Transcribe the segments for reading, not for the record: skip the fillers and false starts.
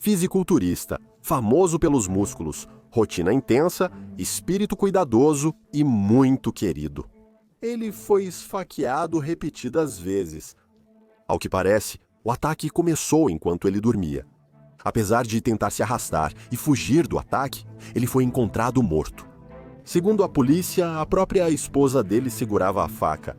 Fisiculturista, famoso pelos músculos, rotina intensa, espírito cuidadoso e muito querido. Ele foi esfaqueado repetidas vezes. Ao que parece, o ataque começou enquanto ele dormia. Apesar de tentar se arrastar e fugir do ataque, ele foi encontrado morto. Segundo a polícia, a própria esposa dele segurava a faca.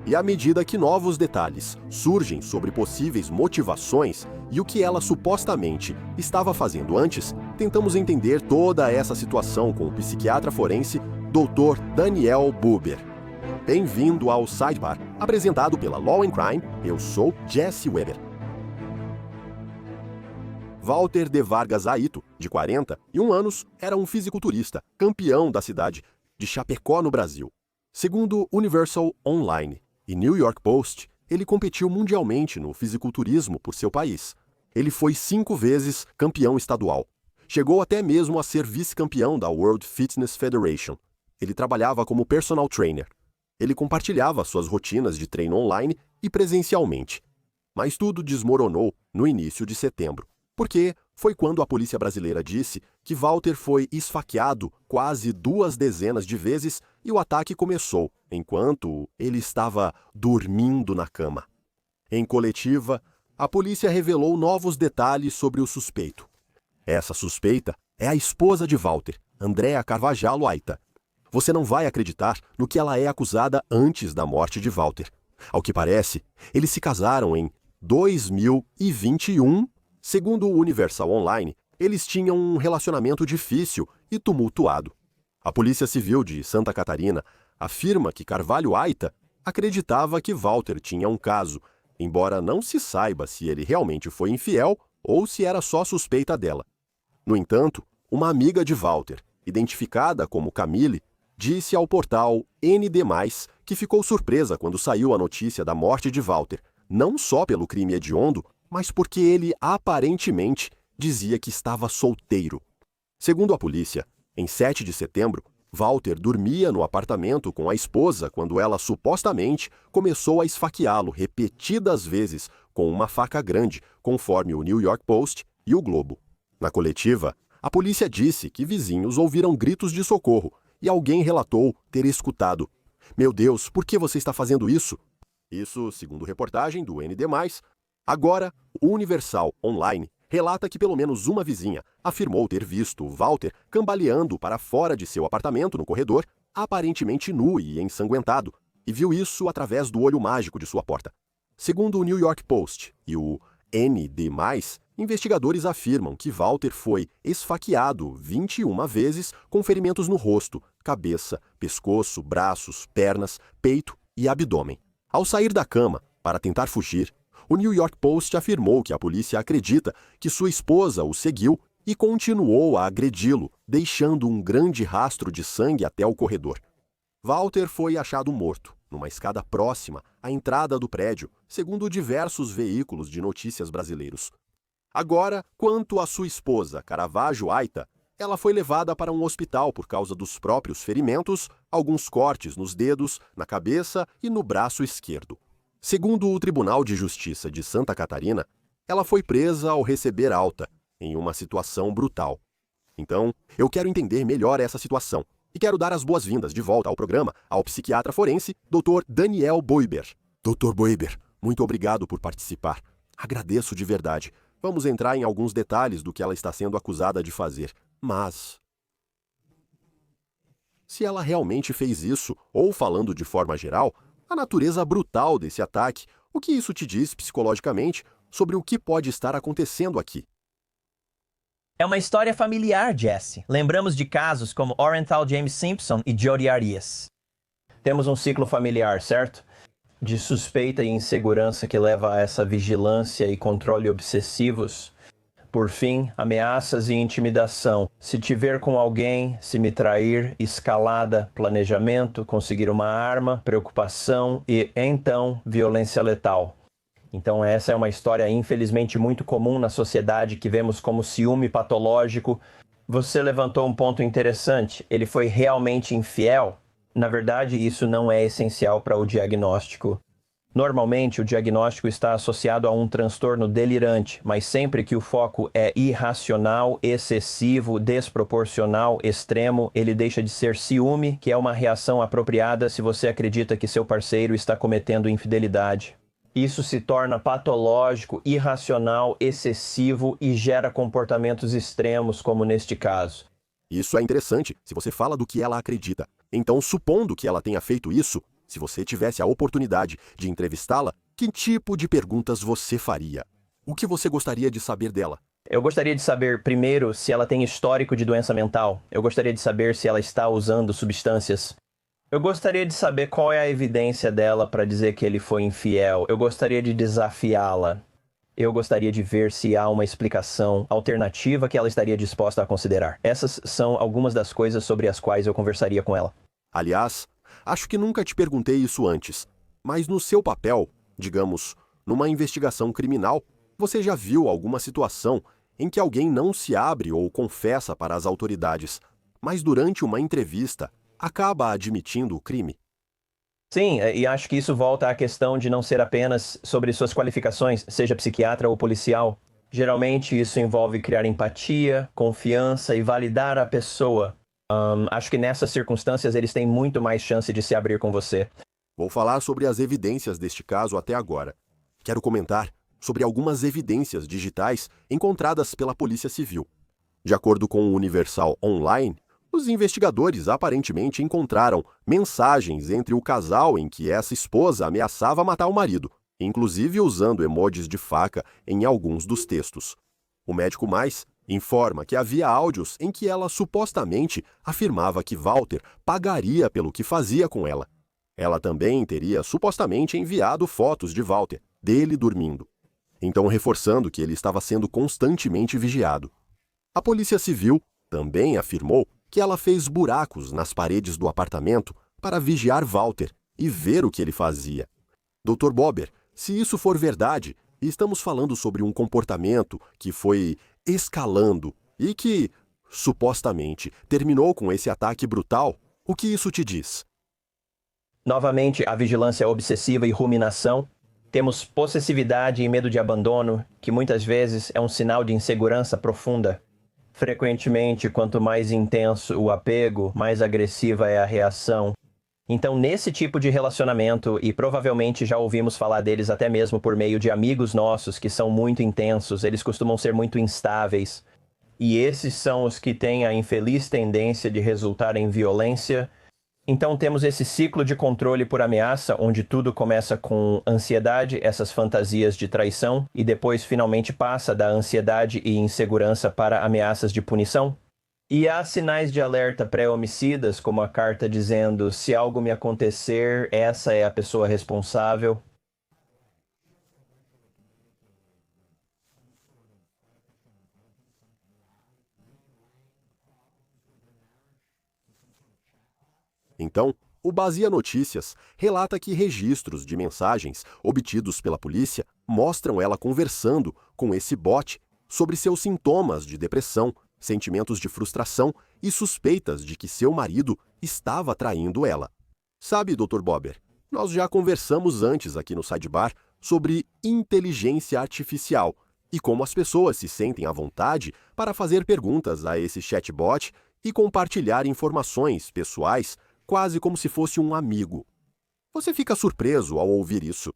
E à medida que novos detalhes surgem sobre possíveis motivações e o que ela supostamente estava fazendo antes, tentamos entender toda essa situação com o psiquiatra forense Dr. Daniel Buber. Bem-vindo ao Sidebar, apresentado pela Law & Crime. Eu sou Jesse Weber. Walter de Vargas Aito, de 41 anos, era um fisiculturista, campeão da cidade de Chapecó, no Brasil. Segundo Universal Online e New York Post, ele competiu mundialmente no fisiculturismo por seu país. Ele foi 5 vezes campeão estadual. Chegou até mesmo a ser vice-campeão da World Fitness Federation. Ele trabalhava como personal trainer. Ele compartilhava suas rotinas de treino online e presencialmente. Mas tudo desmoronou no início de setembro. Porque foi quando a polícia brasileira disse que Walter foi esfaqueado quase 2 dezenas de vezes e o ataque começou enquanto ele estava dormindo na cama. Em coletiva, a polícia revelou novos detalhes sobre o suspeito. Essa suspeita é a esposa de Walter, Andréa Carvajal Aita. Você não vai acreditar no que ela é acusada antes da morte de Walter. Ao que parece, eles se casaram em 2021. Segundo o Universal Online, eles tinham um relacionamento difícil e tumultuado. A Polícia Civil de Santa Catarina afirma que Carvalho Aita acreditava que Walter tinha um caso, embora não se saiba se ele realmente foi infiel ou se era só suspeita dela. No entanto, uma amiga de Walter, identificada como Camille, disse ao portal ND+, que ficou surpresa quando saiu a notícia da morte de Walter, não só pelo crime hediondo, mas porque ele aparentemente dizia que estava solteiro. Segundo a polícia, em 7 de setembro, Walter dormia no apartamento com a esposa quando ela supostamente começou a esfaqueá-lo repetidas vezes com uma faca grande, conforme o New York Post e o Globo. Na coletiva, a polícia disse que vizinhos ouviram gritos de socorro e alguém relatou ter escutado: "Meu Deus, por que você está fazendo isso?" Isso, segundo reportagem do ND+, agora, o Universal Online relata que pelo menos uma vizinha afirmou ter visto Walter cambaleando para fora de seu apartamento no corredor, aparentemente nu e ensanguentado, e viu isso através do olho mágico de sua porta. Segundo o New York Post e o ND+, investigadores afirmam que Walter foi esfaqueado 21 vezes com ferimentos no rosto, cabeça, pescoço, braços, pernas, peito e abdômen. Ao sair da cama para tentar fugir, o New York Post afirmou que a polícia acredita que sua esposa o seguiu e continuou a agredi-lo, deixando um grande rastro de sangue até o corredor. Walter foi achado morto, numa escada próxima à entrada do prédio, segundo diversos veículos de notícias brasileiros. Agora, quanto à sua esposa, Caravaggio Aita, ela foi levada para um hospital por causa dos próprios ferimentos, alguns cortes nos dedos, na cabeça e no braço esquerdo. Segundo o Tribunal de Justiça de Santa Catarina, ela foi presa ao receber alta, em uma situação brutal. Então, eu quero entender melhor essa situação e quero dar as boas-vindas de volta ao programa ao psiquiatra forense Dr. Daniel Buber. Dr. Buber, muito obrigado por participar. Agradeço de verdade. Vamos entrar em alguns detalhes do que ela está sendo acusada de fazer. Mas, se ela realmente fez isso, ou falando de forma geral, a natureza brutal desse ataque, o que isso te diz psicologicamente sobre o que pode estar acontecendo aqui? É uma história familiar, Jesse. Lembramos de casos como Orenthal James Simpson e Jodi Arias. Temos um ciclo familiar, certo? De suspeita e insegurança que leva a essa vigilância e controle obsessivos. Por fim, ameaças e intimidação. Se te ver com alguém, se me trair, escalada, planejamento, conseguir uma arma, preocupação e, então, violência letal. Então essa é uma história infelizmente muito comum na sociedade que vemos como ciúme patológico. Você levantou um ponto interessante. Ele foi realmente infiel? Na verdade, isso não é essencial para o diagnóstico. Normalmente, o diagnóstico está associado a um transtorno delirante, mas sempre que o foco é irracional, excessivo, desproporcional, extremo, ele deixa de ser ciúme, que é uma reação apropriada se você acredita que seu parceiro está cometendo infidelidade. Isso se torna patológico, irracional, excessivo e gera comportamentos extremos, como neste caso. Isso é interessante se você fala do que ela acredita. Então, supondo que ela tenha feito isso, se você tivesse a oportunidade de entrevistá-la, que tipo de perguntas você faria? O que você gostaria de saber dela? Eu gostaria de saber, primeiro, se ela tem histórico de doença mental. Eu gostaria de saber se ela está usando substâncias. Eu gostaria de saber qual é a evidência dela para dizer que ele foi infiel. Eu gostaria de desafiá-la. Eu gostaria de ver se há uma explicação alternativa que ela estaria disposta a considerar. Essas são algumas das coisas sobre as quais eu conversaria com ela. Aliás, acho que nunca te perguntei isso antes, mas no seu papel, digamos, numa investigação criminal, você já viu alguma situação em que alguém não se abre ou confessa para as autoridades, mas durante uma entrevista acaba admitindo o crime? Sim, e acho que isso volta à questão de não ser apenas sobre suas qualificações, seja psiquiatra ou policial. Geralmente isso envolve criar empatia, confiança e validar a pessoa. Acho que nessas circunstâncias eles têm muito mais chance de se abrir com você. Vou falar sobre as evidências deste caso até agora. Quero comentar sobre algumas evidências digitais encontradas pela Polícia Civil. De acordo com o Universal Online, os investigadores aparentemente encontraram mensagens entre o casal em que essa esposa ameaçava matar o marido, inclusive usando emojis de faca em alguns dos textos. O médico mais informa que havia áudios em que ela supostamente afirmava que Walter pagaria pelo que fazia com ela. Ela também teria supostamente enviado fotos de Walter, dele dormindo, então reforçando que ele estava sendo constantemente vigiado. A Polícia Civil também afirmou que ela fez buracos nas paredes do apartamento para vigiar Walter e ver o que ele fazia. Dr. Bober, se isso for verdade, estamos falando sobre um comportamento que foi escalando e que, supostamente, terminou com esse ataque brutal. O que isso te diz? Novamente, a vigilância obsessiva e ruminação. Temos possessividade e medo de abandono, que muitas vezes é um sinal de insegurança profunda. Frequentemente, quanto mais intenso o apego, mais agressiva é a reação. Então, nesse tipo de relacionamento, e provavelmente já ouvimos falar deles até mesmo por meio de amigos nossos que são muito intensos, eles costumam ser muito instáveis. E esses são os que têm a infeliz tendência de resultar em violência. Então temos esse ciclo de controle por ameaça, onde tudo começa com ansiedade, essas fantasias de traição, e depois finalmente passa da ansiedade e insegurança para ameaças de punição. E há sinais de alerta pré-homicidas, como a carta dizendo: se algo me acontecer, essa é a pessoa responsável. Então, o Basia Notícias relata que registros de mensagens obtidos pela polícia mostram ela conversando com esse bot sobre seus sintomas de depressão, sentimentos de frustração e suspeitas de que seu marido estava traindo ela. Sabe, Dr. Bober, nós já conversamos antes aqui no Sidebar sobre inteligência artificial e como as pessoas se sentem à vontade para fazer perguntas a esse chatbot e compartilhar informações pessoais quase como se fosse um amigo. Você fica surpreso ao ouvir isso?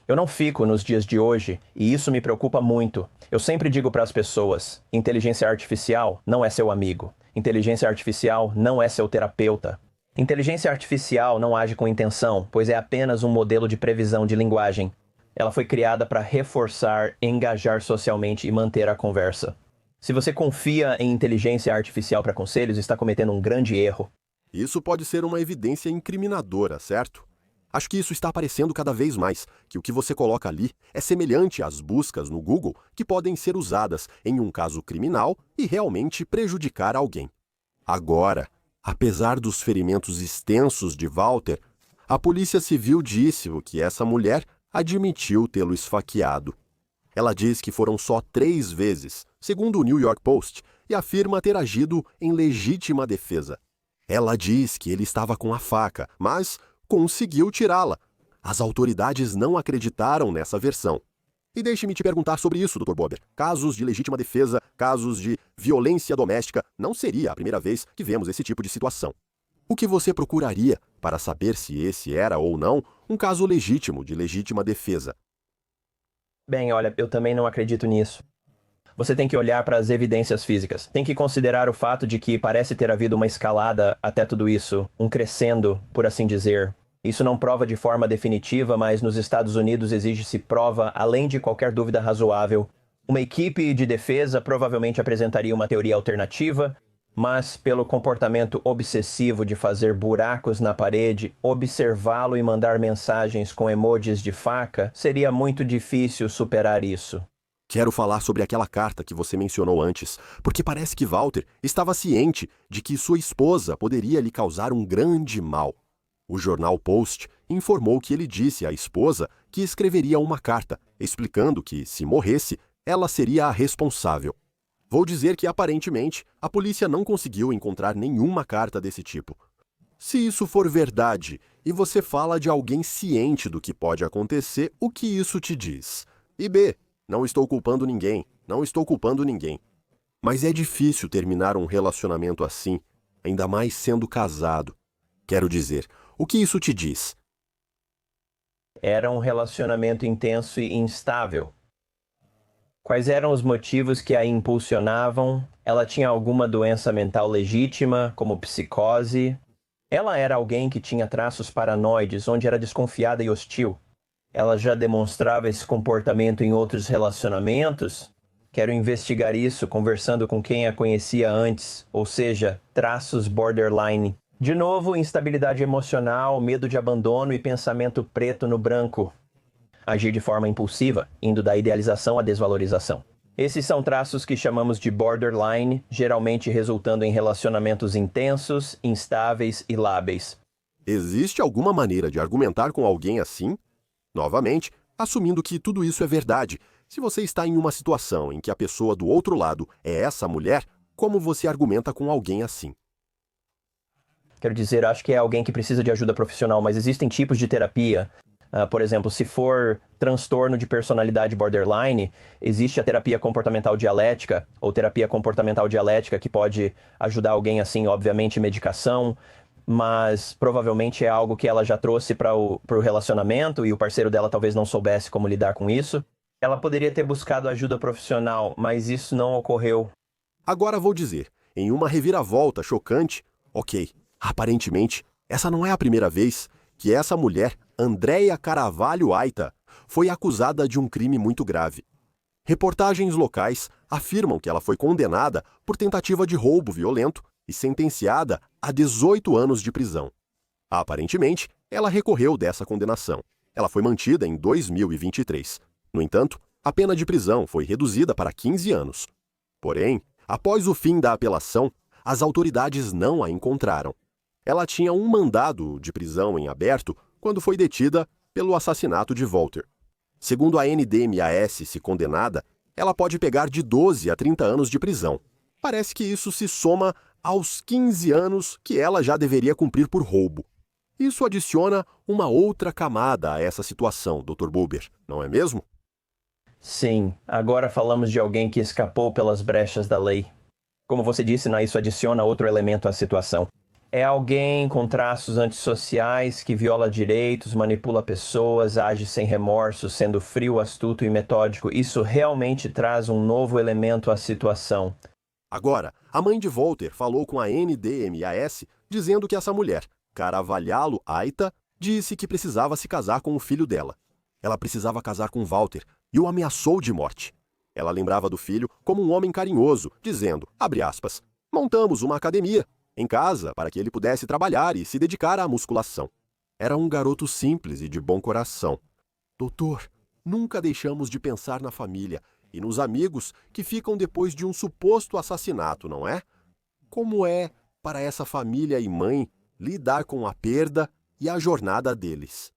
Eu não fico nos dias de hoje, e isso me preocupa muito. Eu sempre digo para as pessoas: inteligência artificial não é seu amigo. Inteligência artificial não é seu terapeuta. Inteligência artificial não age com intenção, pois é apenas um modelo de previsão de linguagem. Ela foi criada para reforçar, engajar socialmente e manter a conversa. Se você confia em inteligência artificial para conselhos, está cometendo um grande erro. Isso pode ser uma evidência incriminadora, certo? Acho que isso está aparecendo cada vez mais, que o que você coloca ali é semelhante às buscas no Google que podem ser usadas em um caso criminal e realmente prejudicar alguém. Agora, apesar dos ferimentos extensos de Walter, a Polícia Civil disse que essa mulher admitiu tê-lo esfaqueado. Ela diz que foram só 3 vezes, segundo o New York Post, e afirma ter agido em legítima defesa. Ela diz que ele estava com a faca, mas conseguiu tirá-la. As autoridades não acreditaram nessa versão. E deixe-me te perguntar sobre isso, Dr. Bober. Casos de legítima defesa, casos de violência doméstica, não seria a primeira vez que vemos esse tipo de situação. O que você procuraria para saber se esse era ou não um caso legítimo de legítima defesa? Bem, olha, eu também não acredito nisso. Você tem que olhar para as evidências físicas. Tem que considerar o fato de que parece ter havido uma escalada até tudo isso, um crescendo, por assim dizer. Isso não prova de forma definitiva, mas nos Estados Unidos exige-se prova além de qualquer dúvida razoável. Uma equipe de defesa provavelmente apresentaria uma teoria alternativa, mas pelo comportamento obsessivo de fazer buracos na parede, observá-lo e mandar mensagens com emojis de faca, seria muito difícil superar isso. Quero falar sobre aquela carta que você mencionou antes, porque parece que Walter estava ciente de que sua esposa poderia lhe causar um grande mal. O jornal Post informou que ele disse à esposa que escreveria uma carta, explicando que, se morresse, ela seria a responsável. Vou dizer que, aparentemente, a polícia não conseguiu encontrar nenhuma carta desse tipo. Se isso for verdade, e você fala de alguém ciente do que pode acontecer, o que isso te diz? E B, não estou culpando ninguém, não estou culpando ninguém. Mas é difícil terminar um relacionamento assim, ainda mais sendo casado. Quero dizer, o que isso te diz? Era um relacionamento intenso e instável. Quais eram os motivos que a impulsionavam? Ela tinha alguma doença mental legítima, como psicose? Ela era alguém que tinha traços paranoides, onde era desconfiada e hostil. Ela já demonstrava esse comportamento em outros relacionamentos? Quero investigar isso conversando com quem a conhecia antes, ou seja, traços borderline. De novo, instabilidade emocional, medo de abandono e pensamento preto no branco. Agir de forma impulsiva, indo da idealização à desvalorização. Esses são traços que chamamos de borderline, geralmente resultando em relacionamentos intensos, instáveis e lábeis. Existe alguma maneira de argumentar com alguém assim? Novamente, assumindo que tudo isso é verdade, se você está em uma situação em que a pessoa do outro lado é essa mulher, como você argumenta com alguém assim? Quero dizer, acho que é alguém que precisa de ajuda profissional, mas existem tipos de terapia. Por exemplo, se for transtorno de personalidade borderline, existe a terapia comportamental dialética, ou terapia comportamental dialética que pode ajudar alguém assim, obviamente medicação, mas provavelmente é algo que ela já trouxe para o relacionamento e o parceiro dela talvez não soubesse como lidar com isso. Ela poderia ter buscado ajuda profissional, mas isso não ocorreu. Agora vou dizer, em uma reviravolta chocante, ok, aparentemente, essa não é a primeira vez que essa mulher, Andréia Carvalho Aita, foi acusada de um crime muito grave. Reportagens locais afirmam que ela foi condenada por tentativa de roubo violento e sentenciada a 18 anos de prisão. Aparentemente, ela recorreu dessa condenação. Ela foi mantida em 2023. No entanto, a pena de prisão foi reduzida para 15 anos. Porém, após o fim da apelação, as autoridades não a encontraram. Ela tinha um mandado de prisão em aberto quando foi detida pelo assassinato de Walter. Segundo a NDMAS, se condenada, ela pode pegar de 12 a 30 anos de prisão. Parece que isso se soma aos 15 anos que ela já deveria cumprir por roubo. Isso adiciona uma outra camada a essa situação, Dr. Buber, não é mesmo? Sim, agora falamos de alguém que escapou pelas brechas da lei. Como você disse, isso adiciona outro elemento à situação. É alguém com traços antissociais que viola direitos, manipula pessoas, age sem remorso, sendo frio, astuto e metódico. Isso realmente traz um novo elemento à situação. Agora, a mãe de Walter falou com a NDMAS dizendo que essa mulher, Carvalho Aita, disse que precisava se casar com o filho dela. Ela precisava casar com Walter e o ameaçou de morte. Ela lembrava do filho como um homem carinhoso, dizendo, abre aspas, montamos uma academia em casa para que ele pudesse trabalhar e se dedicar à musculação. Era um garoto simples e de bom coração. Doutor, nunca deixamos de pensar na família e nos amigos que ficam depois de um suposto assassinato, não é? Como é para essa família e mãe lidar com a perda e a jornada deles?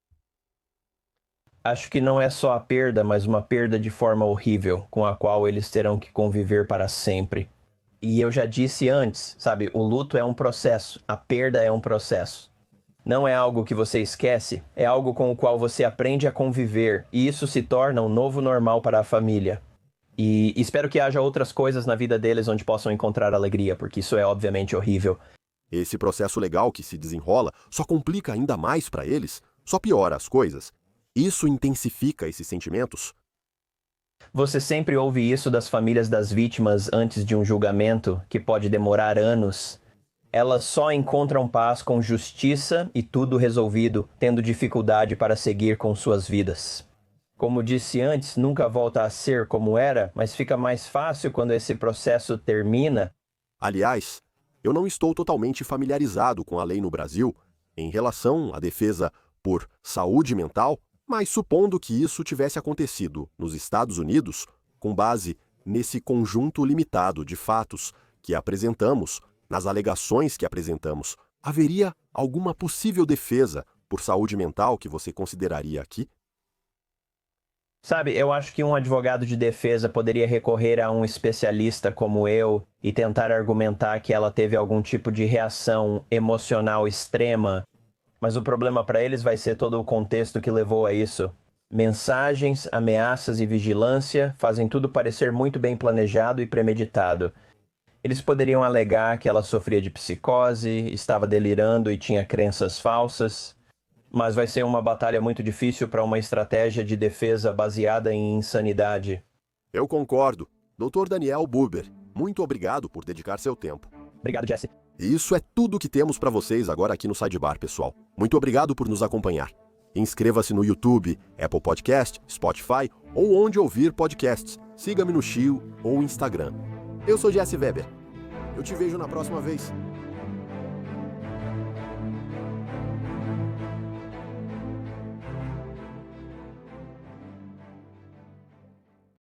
Acho que não é só a perda, mas uma perda de forma horrível, com a qual eles terão que conviver para sempre. E eu já disse antes, sabe, o luto é um processo, a perda é um processo. Não é algo que você esquece, é algo com o qual você aprende a conviver, e isso se torna um novo normal para a família. E espero que haja outras coisas na vida deles onde possam encontrar alegria, porque isso é obviamente horrível. Esse processo legal que se desenrola só complica ainda mais para eles, só piora as coisas. Isso intensifica esses sentimentos. Você sempre ouve isso das famílias das vítimas antes de um julgamento, que pode demorar anos. Elas só encontram paz com justiça e tudo resolvido, tendo dificuldade para seguir com suas vidas. Como disse antes, nunca volta a ser como era, mas fica mais fácil quando esse processo termina. Aliás, eu não estou totalmente familiarizado com a lei no Brasil em relação à defesa por saúde mental, mas supondo que isso tivesse acontecido nos Estados Unidos, com base nesse conjunto limitado de fatos que apresentamos, nas alegações que apresentamos, haveria alguma possível defesa por saúde mental que você consideraria aqui? Sabe, eu acho que um advogado de defesa poderia recorrer a um especialista como eu e tentar argumentar que ela teve algum tipo de reação emocional extrema, mas o problema para eles vai ser todo o contexto que levou a isso. Mensagens, ameaças e vigilância fazem tudo parecer muito bem planejado e premeditado. Eles poderiam alegar que ela sofria de psicose, estava delirando e tinha crenças falsas. Mas vai ser uma batalha muito difícil para uma estratégia de defesa baseada em insanidade. Eu concordo. Dr. Daniel Buber, muito obrigado por dedicar seu tempo. Obrigado, Jesse. E isso é tudo que temos para vocês agora aqui no Sidebar, pessoal. Muito obrigado por nos acompanhar. Inscreva-se no YouTube, Apple Podcast, Spotify ou onde ouvir podcasts. Siga-me no Shio ou Instagram. Eu sou Jesse Weber. Eu te vejo na próxima vez.